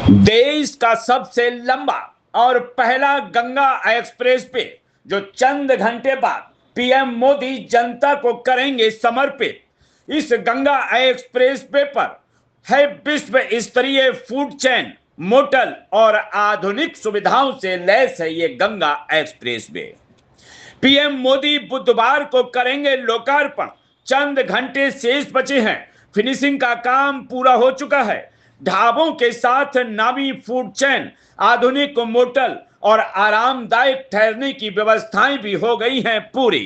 देश का सबसे लंबा और पहला गंगा एक्सप्रेस वे जो चंद घंटे बाद पीएम मोदी जनता को करेंगे समर्पित। इस गंगा एक्सप्रेस वे पर है विश्व स्तरीय फूड चेन, मोटल और आधुनिक सुविधाओं से लैस है ये Ganga express way. PM Modi बुधवार को करेंगे लोकार्पण। चंद घंटे शेष बचे हैं, फिनिशिंग का काम पूरा हो चुका है। ढाबों के साथ नामी फूड चेन, आधुनिक मोटल और आरामदायक ठहरने की व्यवस्थाएं भी हो गई हैं पूरी।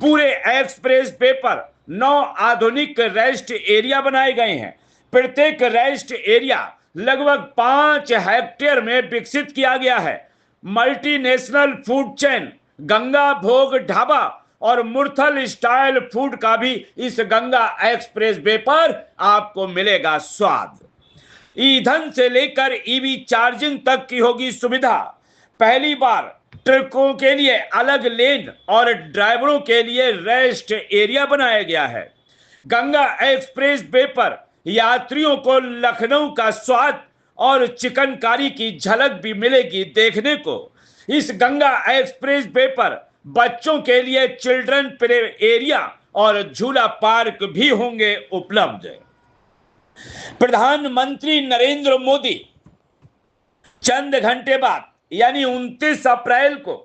पूरे एक्सप्रेस वे पर 9 आधुनिक रेस्ट एरिया बनाए गए हैं। प्रत्येक रेस्ट एरिया लगभग 5 हेक्टेयर में विकसित किया गया है। मल्टीनेशनल फूड चेन गंगा भोग ढाबा और मुरथल स्टाइल फूड का भी इस गंगा एक्सप्रेस वे पर आपको मिलेगा स्वाद। ईंधन से लेकर ईवी चार्जिंग तक की होगी सुविधा। पहली बार ट्रकों के लिए अलग लेन और ड्राइवरों के लिए रेस्ट एरिया बनाया गया है। गंगा एक्सप्रेस वे पर यात्रियों को लखनऊ का स्वाद और चिकनकारी की झलक भी मिलेगी देखने को। इस गंगा एक्सप्रेस वे पर बच्चों के लिए चिल्ड्रन प्ले एरिया और झूला पार्क भी होंगे उपलब्ध। प्रधानमंत्री नरेंद्र मोदी चंद घंटे बाद यानी 29 अप्रैल को,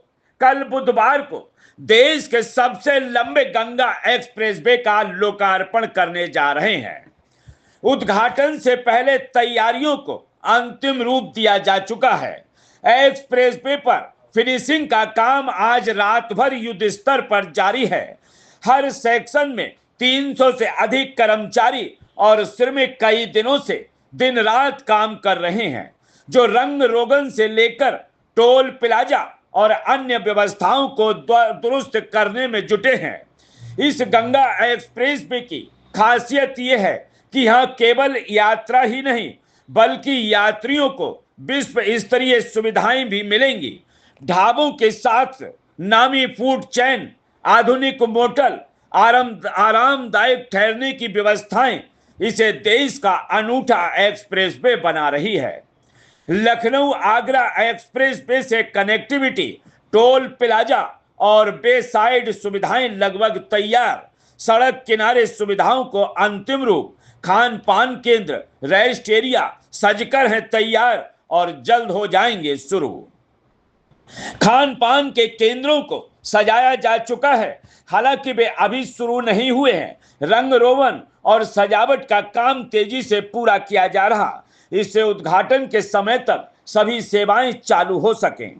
कल बुधवार को, देश के सबसे लंबे गंगा एक्सप्रेस वे का लोकार्पण करने जा रहे हैं। उद्घाटन से पहले तैयारियों को अंतिम रूप दिया जा चुका है। एक्सप्रेस वे पर फिनिशिंग का काम आज रात भर युद्ध स्तर पर जारी है। हर सेक्शन में 300 से अधिक कर्मचारी और श्रमिक कई दिनों से दिन रात काम कर रहे हैं, जो रंग रोगन से लेकर टोल प्लाजा और अन्य व्यवस्थाओं को दुरुस्त करने में जुटे हैं। इस गंगा एक्सप्रेस वे की खासियत यह है कि यहां केवल यात्रा ही नहीं बल्कि यात्रियों को विश्व स्तरीय सुविधाएं भी मिलेंगी। ढाबों के साथ नामी फूड चेन, आधुनिक मोटल, आरामदायक ठहरने की व्यवस्थाएं इसे देश का अनूठा एक्सप्रेस वे बना रही है। लखनऊ आगरा एक्सप्रेस वे से कनेक्टिविटी, टोल प्लाजा और बे साइड सुविधाएं लगभग तैयार। सड़क किनारे सुविधाओं को अंतिम रूप, खान पान केंद्र, रेस्ट एरिया सजकर हैं तैयार और जल्द हो जाएंगे शुरू। खान पान के केंद्रों को सजाया जा चुका है, हालांकि वे अभी शुरू नहीं हुए हैं। रंग रोगन और सजावट का काम तेजी से पूरा किया जा रहा, इससे उद्घाटन के समय तक सभी सेवाएं चालू हो सकें।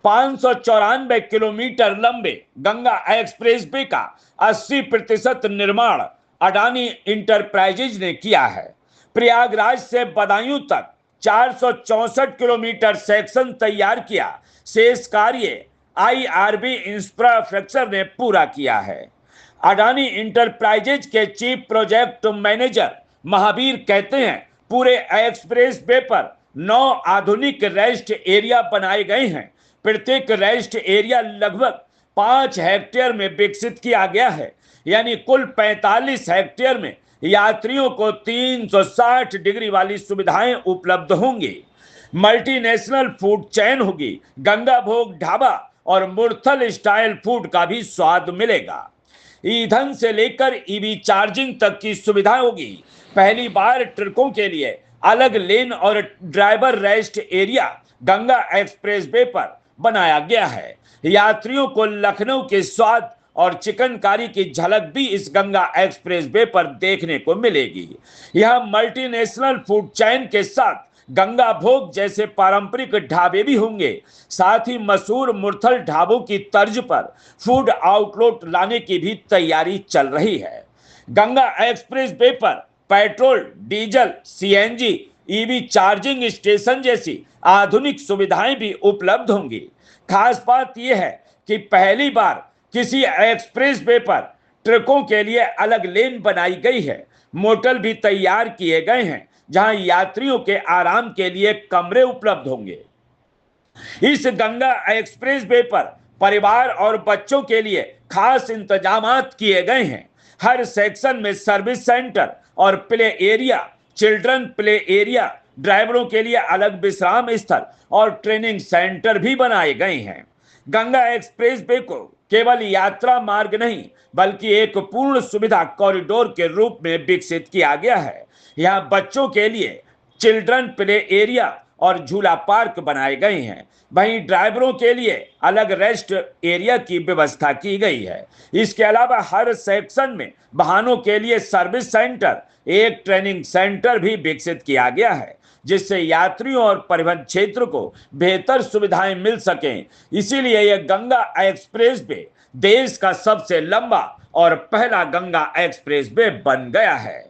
594 किलोमीटर लंबे गंगा एक्सप्रेस वे का 80% निर्माण अडानी इंटरप्राइजेज ने किया है। प्रयागराज से बदायूं तक 464 किलोमीटर सेक्शन तैयार किया, शेष कार्य आईआरबी इंफ्रास्ट्रक्चर ने पूरा किया है। अडानी इंटरप्राइजेज के चीफ प्रोजेक्ट मैनेजर महावीर कहते हैं, पूरे एक्सप्रेस वे पर 9 आधुनिक रेस्ट एरिया बनाए गए हैं। प्रत्येक रेस्ट एरिया लगभग 5 हेक्टेयर में विकसित किया गया है, यानी कुल 45 हेक्टेयर में यात्रियों को 360 डिग्री वाली सुविधाएं उपलब्ध होंगी। मल्टीनेशनल फूड चेन होगी, गंगा भोग ढाबा और मुरथल स्टाइल फूड का भी स्वाद मिलेगा। ईंधन से लेकर ईवी चार्जिंग तक की सुविधा होगी। पहली बार ट्रकों के लिए अलग लेन और driver rest area Ganga express way पर बनाया गया है। यात्रियों को लखनऊ के स्वाद और चिकनकारी की झलक भी इस गंगा एक्सप्रेस वे पर देखने को मिलेगी। यह मल्टीनेशनल फूड चेन के साथ गंगा भोग जैसे पारंपरिक ढाबे भी होंगे। साथ ही मशहूर मुरथल ढाबों की तर्ज पर फूड आउटलेट लाने की भी तैयारी चल रही है। गंगा एक्सप्रेस वे पर petrol, diesel, CNG, EV charging station जैसी आधुनिक सुविधाएं भी उपलब्ध होंगी। खास बात यह है कि पहली बार किसी एक्सप्रेस वे पर ट्रकों के लिए अलग लेन बनाई गई है। मोटल भी तैयार किए गए हैं, जहां यात्रियों के आराम के लिए कमरे उपलब्ध होंगे। इस गंगा एक्सप्रेस वे पर परिवार और बच्चों के लिए खास इंतजामात किए गए हैं। हर सेक्शन में सर्विस सेंटर और play area, children play area ड्राइवरों के लिए अलग विश्राम स्थल और ट्रेनिंग सेंटर भी बनाए गए हैं। गंगा एक्सप्रेस वे को केवल यात्रा मार्ग नहीं बल्कि एक पूर्ण सुविधा कॉरिडोर के रूप में विकसित किया गया है। यहाँ बच्चों के लिए चिल्ड्रन प्ले एरिया और झूला पार्क बनाए गए हैं। वहीं ड्राइवरों के लिए अलग रेस्ट एरिया की व्यवस्था की गई है। इसके अलावा हर सेक्शन में वाहनों के लिए सर्विस सेंटर, एक ट्रेनिंग सेंटर भी विकसित किया गया है, जिससे यात्रियों और परिवहन क्षेत्र को बेहतर सुविधाएं मिल सकें। इसीलिए यह गंगा एक्सप्रेस वे देश का सबसे लंबा और पहला गंगा एक्सप्रेस वे बन गया है।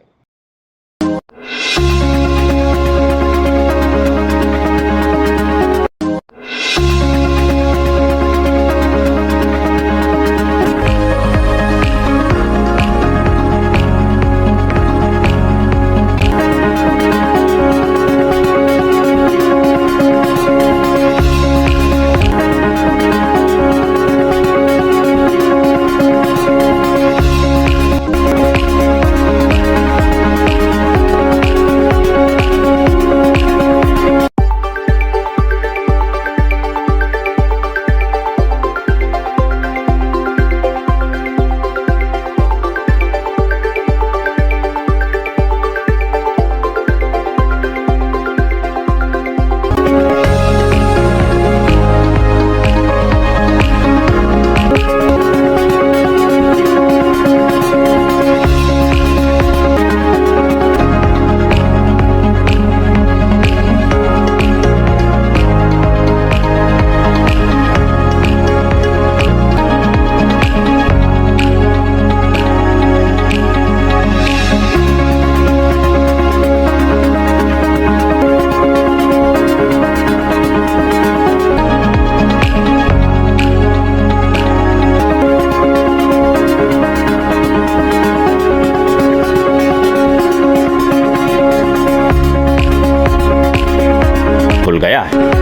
खुल गया है।